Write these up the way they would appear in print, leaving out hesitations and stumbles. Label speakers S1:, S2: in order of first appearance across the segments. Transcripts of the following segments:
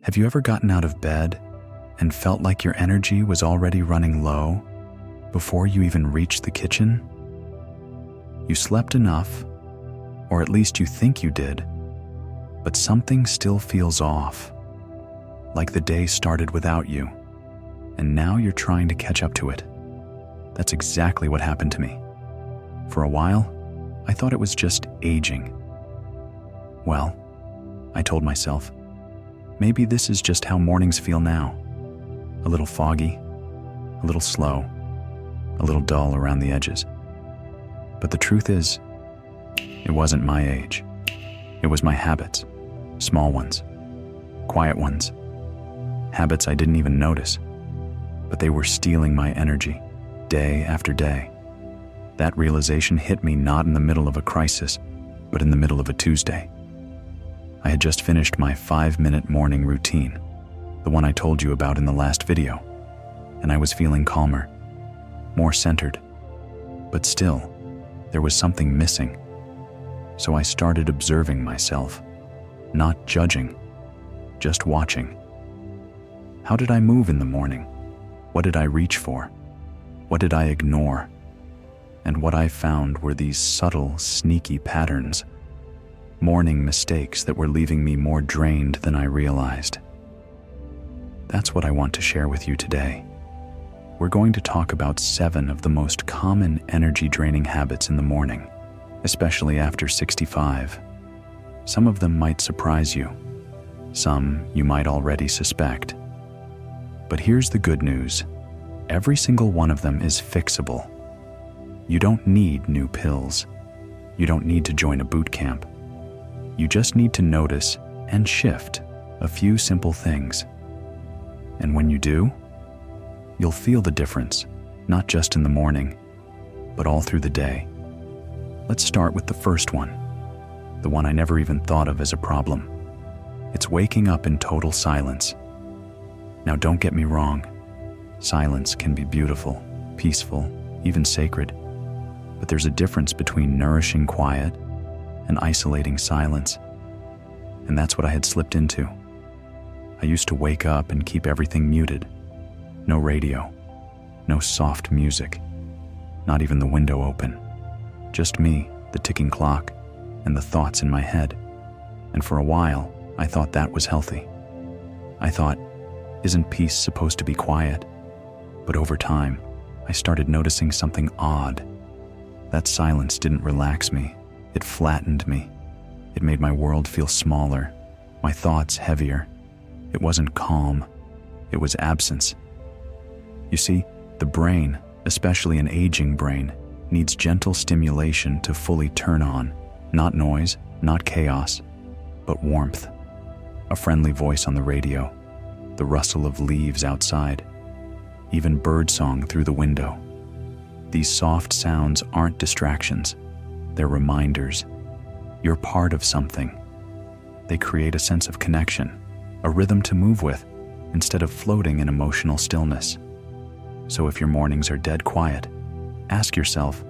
S1: Have you ever gotten out of bed and felt like your energy was already running low before you even reached the kitchen? You slept enough, or at least you think you did, but something still feels off, like the day started without you, and now you're trying to catch up to it. That's exactly what happened to me. For a while, I thought it was just aging. Well, I told myself, maybe this is just how mornings feel now. A little foggy, a little slow, a little dull around the edges. But the truth is, it wasn't my age. It was my habits, small ones, quiet ones, habits I didn't even notice, but they were stealing my energy day after day. That realization hit me not in the middle of a crisis, but in the middle of a Tuesday. I had just finished my 5-minute morning routine, the one I told you about in the last video, and I was feeling calmer, more centered, but still, there was something missing. So I started observing myself, not judging, just watching. How did I move in the morning? What did I reach for? What did I ignore? And what I found were these subtle, sneaky patterns, morning mistakes that were leaving me more drained than I realized. That's what I want to share with you today. We're going to talk about 7 of the most common energy-draining habits in the morning, especially after 65. Some of them might surprise you. Some you might already suspect. But here's the good news. Every single one of them is fixable. You don't need new pills. You don't need to join a boot camp. You just need to notice and shift a few simple things. And when you do, you'll feel the difference, not just in the morning, but all through the day. Let's start with the first one, the one I never even thought of as a problem. It's waking up in total silence. Now, don't get me wrong. Silence can be beautiful, peaceful, even sacred. But there's a difference between nourishing quiet and isolating silence. And that's what I had slipped into. I used to wake up and keep everything muted. No radio, no soft music, not even the window open. Just me, the ticking clock, and the thoughts in my head. And for a while, I thought that was healthy. I thought, isn't peace supposed to be quiet? But over time, I started noticing something odd. That silence didn't relax me. It flattened me. It made my world feel smaller, my thoughts heavier. It wasn't calm. It was absence. You see, the brain, especially an aging brain, needs gentle stimulation to fully turn on. Not noise, not chaos, but warmth. A friendly voice on the radio, the rustle of leaves outside, even birdsong through the window. These soft sounds aren't distractions. They're reminders. You're part of something. They create a sense of connection, a rhythm to move with, instead of floating in emotional stillness. So if your mornings are dead quiet, ask yourself,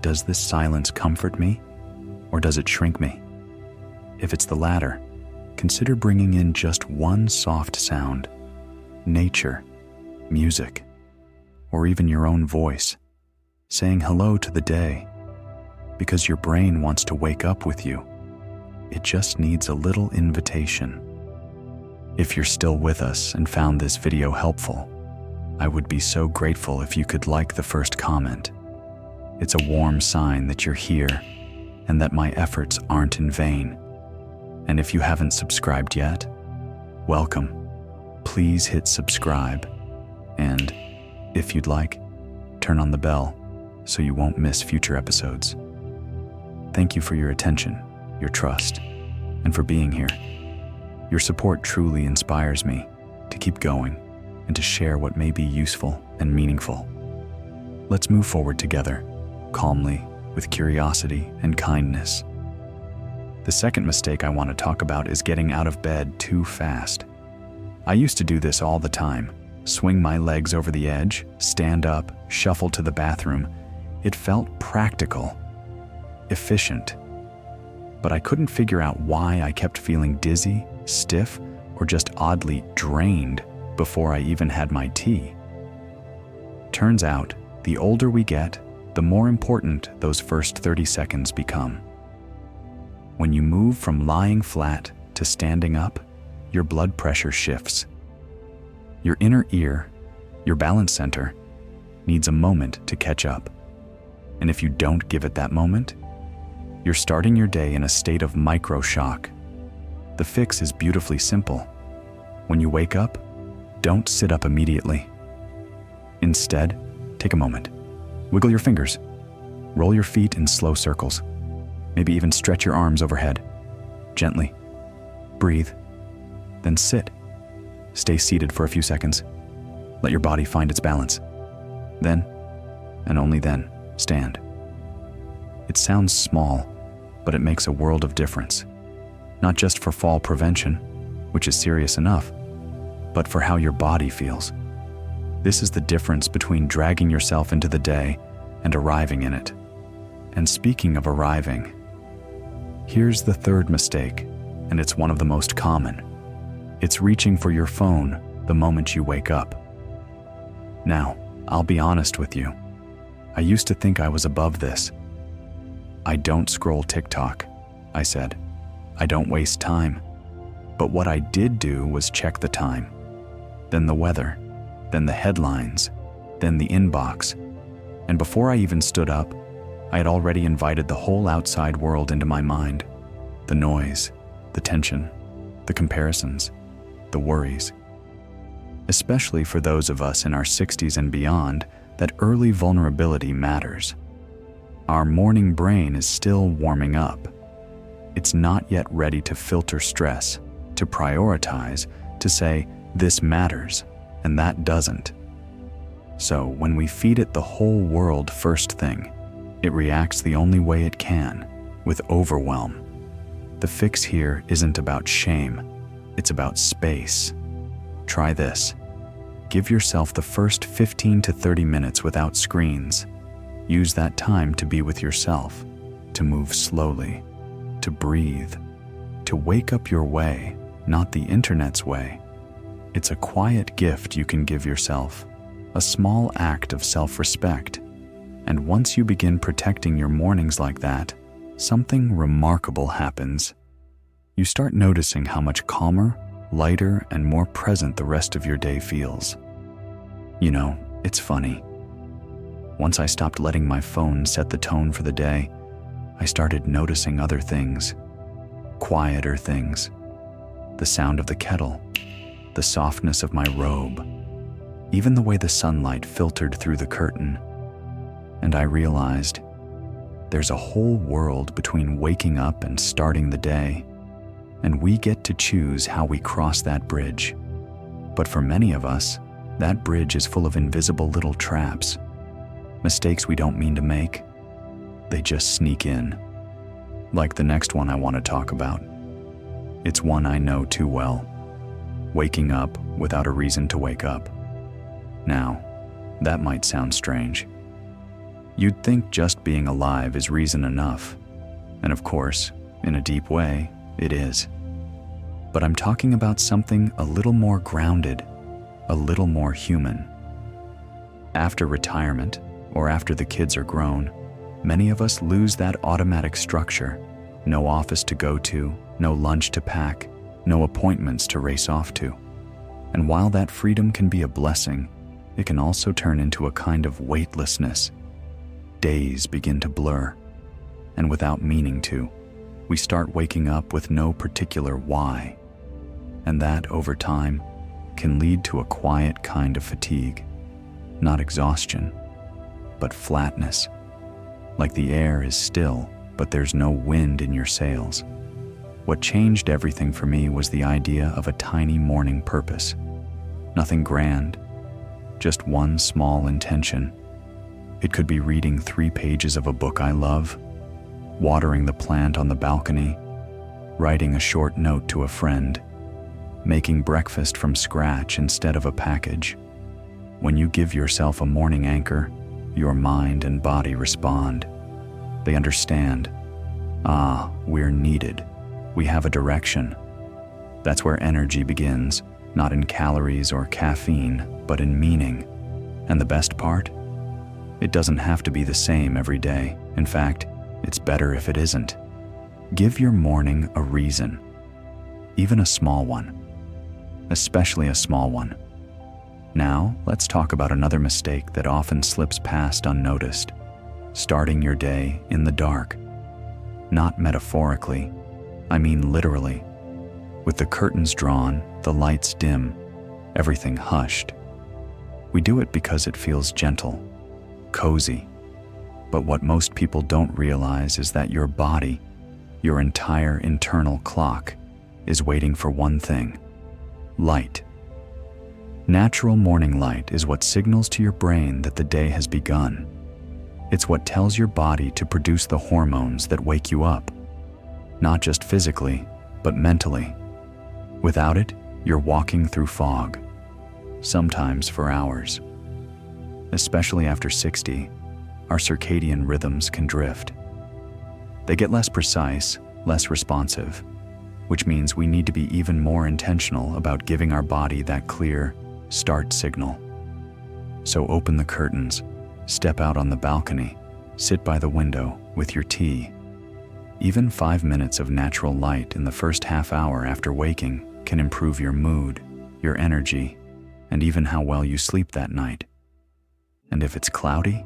S1: does this silence comfort me, or does it shrink me? If it's the latter, consider bringing in just one soft sound, nature, music, or even your own voice, saying hello to the day, because your brain wants to wake up with you. It just needs a little invitation. If you're still with us and found this video helpful, I would be so grateful if you could like the first comment. It's a warm sign that you're here and that my efforts aren't in vain. And if you haven't subscribed yet, welcome. Please hit subscribe. And if you'd like, turn on the bell so you won't miss future episodes. Thank you for your attention, your trust, and for being here. Your support truly inspires me to keep going and to share what may be useful and meaningful. Let's move forward together, calmly, with curiosity and kindness. The second mistake I want to talk about is getting out of bed too fast. I used to do this all the time. Swing my legs over the edge, stand up, shuffle to the bathroom. It felt practical, efficient. But I couldn't figure out why I kept feeling dizzy, stiff, or just oddly drained before I even had my tea. Turns out, the older we get, the more important those first 30 seconds become. When you move from lying flat to standing up, your blood pressure shifts. Your inner ear, your balance center, needs a moment to catch up. And if you don't give it that moment, you're starting your day in a state of micro-shock. The fix is beautifully simple. When you wake up, don't sit up immediately. Instead, take a moment. Wiggle your fingers. Roll your feet in slow circles. Maybe even stretch your arms overhead. Gently. Breathe. Then sit. Stay seated for a few seconds. Let your body find its balance. Then, and only then, stand. It sounds small, but it makes a world of difference. Not just for fall prevention, which is serious enough, but for how your body feels. This is the difference between dragging yourself into the day and arriving in it. And speaking of arriving, here's the third mistake, and it's one of the most common. It's reaching for your phone the moment you wake up. Now, I'll be honest with you. I used to think I was above this. I don't scroll TikTok, I said. I don't waste time. But what I did do was check the time, then the weather, then the headlines, then the inbox. And before I even stood up, I had already invited the whole outside world into my mind. The noise, the tension, the comparisons, the worries. Especially for those of us in our 60s and beyond, that early vulnerability matters. Our morning brain is still warming up. It's not yet ready to filter stress, to prioritize, to say, this matters, and that doesn't. So when we feed it the whole world first thing, it reacts the only way it can, with overwhelm. The fix here isn't about shame, it's about space. Try this. Give yourself the first 15 to 30 minutes without screens. Use that time to be with yourself, to move slowly, to breathe, to wake up your way, not the internet's way. It's a quiet gift you can give yourself, a small act of self-respect. And once you begin protecting your mornings like that, something remarkable happens. You start noticing how much calmer, lighter, and more present the rest of your day feels. You know, it's funny. Once I stopped letting my phone set the tone for the day, I started noticing other things, quieter things. The sound of the kettle, the softness of my robe, even the way the sunlight filtered through the curtain. And I realized there's a whole world between waking up and starting the day, and we get to choose how we cross that bridge. But for many of us, that bridge is full of invisible little traps, mistakes we don't mean to make. They just sneak in. Like the next one I want to talk about. It's one I know too well. Waking up without a reason to wake up. Now, that might sound strange. You'd think just being alive is reason enough. And of course, in a deep way, it is. But I'm talking about something a little more grounded, a little more human. After retirement, or after the kids are grown, many of us lose that automatic structure. No office to go to, no lunch to pack, no appointments to race off to. And while that freedom can be a blessing, it can also turn into a kind of weightlessness. Days begin to blur, and without meaning to, we start waking up with no particular why. And that, over time, can lead to a quiet kind of fatigue. Not exhaustion, but flatness. Like the air is still, but there's no wind in your sails. What changed everything for me was the idea of a tiny morning purpose. Nothing grand, just one small intention. It could be reading 3 pages of a book I love, watering the plant on the balcony, writing a short note to a friend, making breakfast from scratch instead of a package. When you give yourself a morning anchor, your mind and body respond. They understand. Ah, we're needed. We have a direction. That's where energy begins, not in calories or caffeine, but in meaning. And the best part? It doesn't have to be the same every day. In fact, it's better if it isn't. Give your morning a reason, even a small one, especially a small one. Now, let's talk about another mistake that often slips past unnoticed: starting your day in the dark. Not metaphorically, I mean literally. With the curtains drawn, the lights dim, everything hushed. We do it because it feels gentle, cozy. But what most people don't realize is that your body, your entire internal clock, is waiting for one thing: light. Natural morning light is what signals to your brain that the day has begun. It's what tells your body to produce the hormones that wake you up, not just physically, but mentally. Without it, you're walking through fog, sometimes for hours. Especially after 60, our circadian rhythms can drift. They get less precise, less responsive, which means we need to be even more intentional about giving our body that clear start signal. So open the curtains, step out on the balcony, sit by the window with your tea. Even 5 minutes of natural light in the first half hour after waking can improve your mood, your energy, and even how well you sleep that night. And if it's cloudy,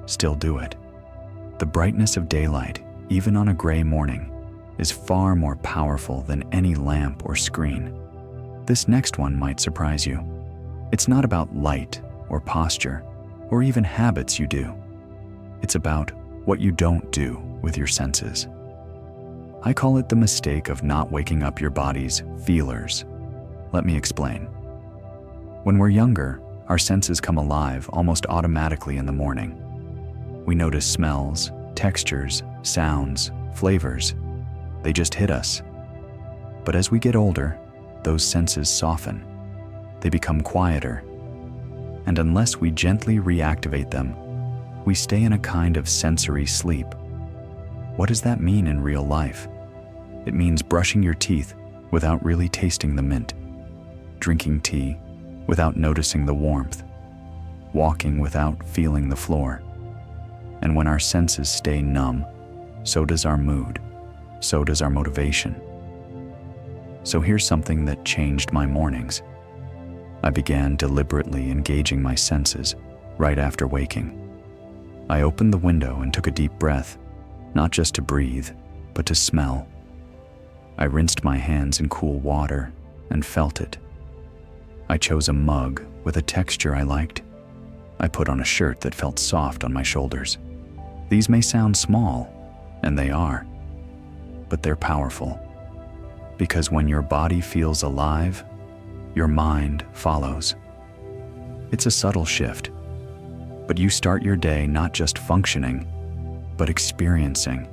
S1: still do it. The brightness of daylight, even on a gray morning, is far more powerful than any lamp or screen. This next one might surprise you. It's not about light or posture or even habits you do. It's about what you don't do with your senses. I call it the mistake of not waking up your body's feelers. Let me explain. When we're younger, our senses come alive almost automatically in the morning. We notice smells, textures, sounds, flavors. They just hit us. But as we get older, those senses soften. They become quieter. And unless we gently reactivate them, we stay in a kind of sensory sleep. What does that mean in real life? It means brushing your teeth without really tasting the mint, drinking tea without noticing the warmth, walking without feeling the floor. And when our senses stay numb, so does our mood, so does our motivation. So here's something that changed my mornings. I began deliberately engaging my senses right after waking. I opened the window and took a deep breath, not just to breathe, but to smell. I rinsed my hands in cool water and felt it. I chose a mug with a texture I liked. I put on a shirt that felt soft on my shoulders. These may sound small, and they are, but they're powerful. Because when your body feels alive, your mind follows. It's a subtle shift, but you start your day not just functioning, but experiencing.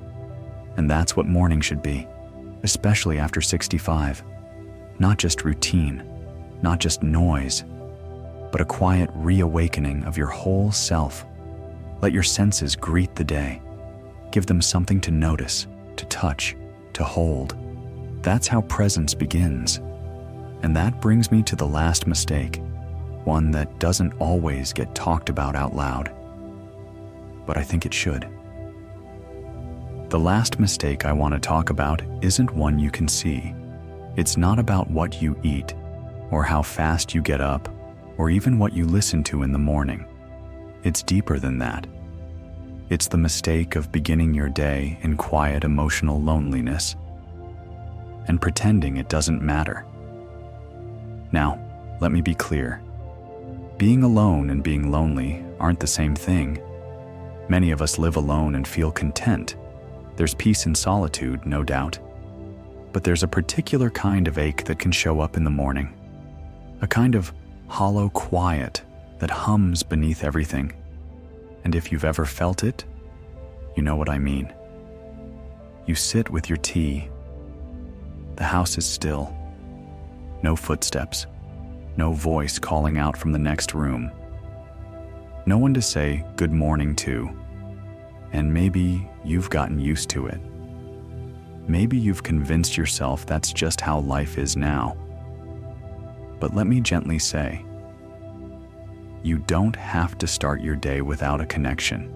S1: And that's what morning should be, especially after 65. Not just routine, not just noise, but a quiet reawakening of your whole self. Let your senses greet the day. Give them something to notice, to touch, to hold. That's how presence begins. And that brings me to the last mistake, one that doesn't always get talked about out loud, but I think it should. The last mistake I want to talk about isn't one you can see. It's not about what you eat, or how fast you get up, or even what you listen to in the morning. It's deeper than that. It's the mistake of beginning your day in quiet emotional loneliness and pretending it doesn't matter. Now, let me be clear. Being alone and being lonely aren't the same thing. Many of us live alone and feel content. There's peace in solitude, no doubt. But there's a particular kind of ache that can show up in the morning. A kind of hollow quiet that hums beneath everything. And if you've ever felt it, you know what I mean. You sit with your tea. The house is still. No footsteps, no voice calling out from the next room. No one to say good morning to, and maybe you've gotten used to it. Maybe you've convinced yourself that's just how life is now. But let me gently say, you don't have to start your day without a connection.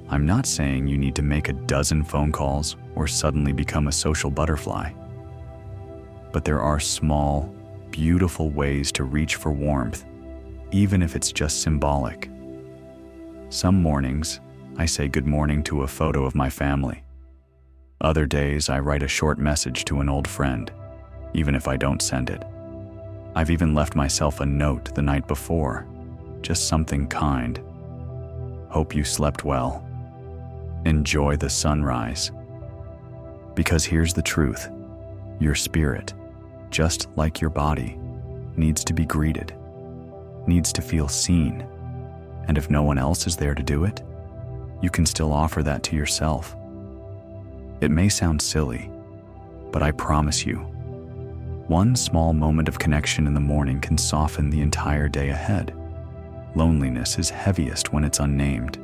S1: I'm not saying you need to make a dozen phone calls or suddenly become a social butterfly. But there are small, beautiful ways to reach for warmth, even if it's just symbolic. Some mornings, I say good morning to a photo of my family. Other days, I write a short message to an old friend, even if I don't send it. I've even left myself a note the night before, just something kind. Hope you slept well. Enjoy the sunrise. Because here's the truth. Your spirit, just like your body, needs to be greeted, needs to feel seen. And if no one else is there to do it, you can still offer that to yourself. It may sound silly, but I promise you, one small moment of connection in the morning can soften the entire day ahead. Loneliness is heaviest when it's unnamed,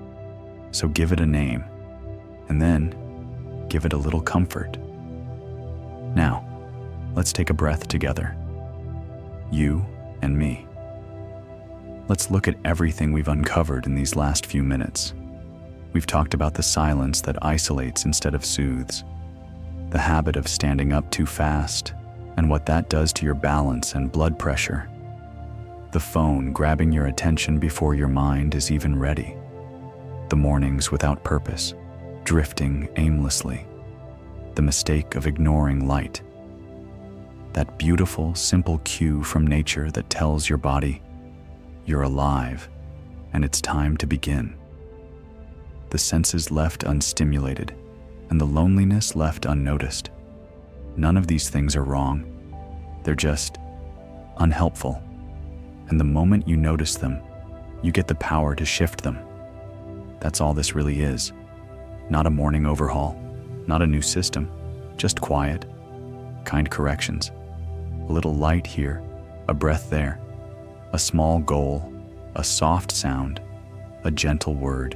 S1: so give it a name, and then give it a little comfort. Now, let's take a breath together. You and me. Let's look at everything we've uncovered in these last few minutes. We've talked about the silence that isolates instead of soothes, the habit of standing up too fast, and what that does to your balance and blood pressure. The phone grabbing your attention before your mind is even ready. The mornings without purpose, drifting aimlessly. The mistake of ignoring light. That beautiful, simple cue from nature that tells your body, you're alive, and it's time to begin. The senses left unstimulated, and the loneliness left unnoticed. None of these things are wrong. They're just unhelpful. And the moment you notice them, you get the power to shift them. That's all this really is. Not a morning overhaul, not a new system, just quiet, kind corrections. A little light here, a breath there, a small goal, a soft sound, a gentle word.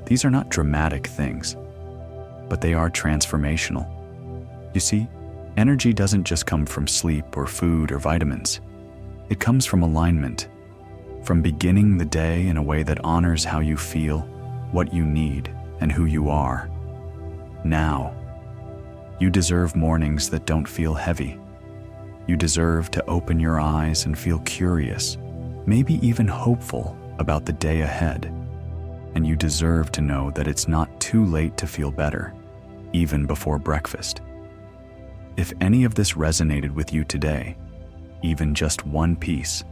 S1: These are not dramatic things, but they are transformational. You see, energy doesn't just come from sleep or food or vitamins. It comes from alignment, from beginning the day in a way that honors how you feel, what you need, and who you are. Now, you deserve mornings that don't feel heavy. You deserve to open your eyes and feel curious, maybe even hopeful about the day ahead. And you deserve to know that it's not too late to feel better, even before breakfast. If any of this resonated with you today, even just one piece,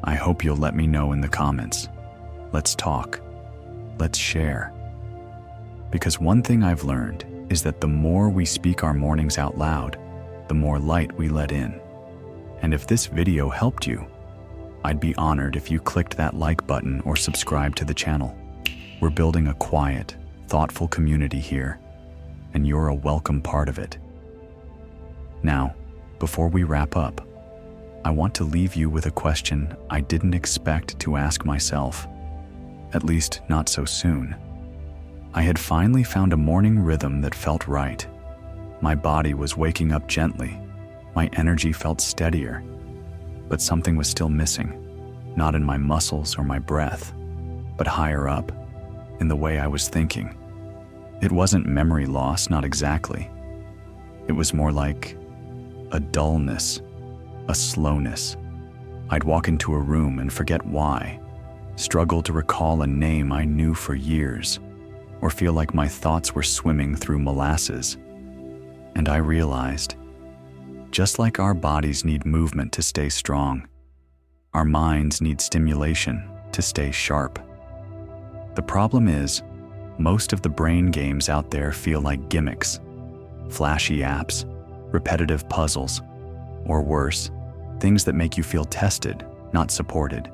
S1: I hope you'll let me know in the comments. Let's talk. Let's share. Because one thing I've learned is that the more we speak our mornings out loud, the more light we let in. And if this video helped you, I'd be honored if you clicked that like button or subscribe to the channel. We're building a quiet, thoughtful community here, and you're a welcome part of it. Now, before we wrap up, I want to leave you with a question I didn't expect to ask myself, at least not so soon. I had finally found a morning rhythm that felt right. My body was waking up gently, my energy felt steadier, but something was still missing, not in my muscles or my breath, but higher up, in the way I was thinking. It wasn't memory loss, not exactly. It was more like a dullness, a slowness. I'd walk into a room and forget why, struggle to recall a name I knew for years, or feel like my thoughts were swimming through molasses. And I realized, just like our bodies need movement to stay strong, our minds need stimulation to stay sharp. The problem is, most of the brain games out there feel like gimmicks, flashy apps, repetitive puzzles, or worse, things that make you feel tested, not supported.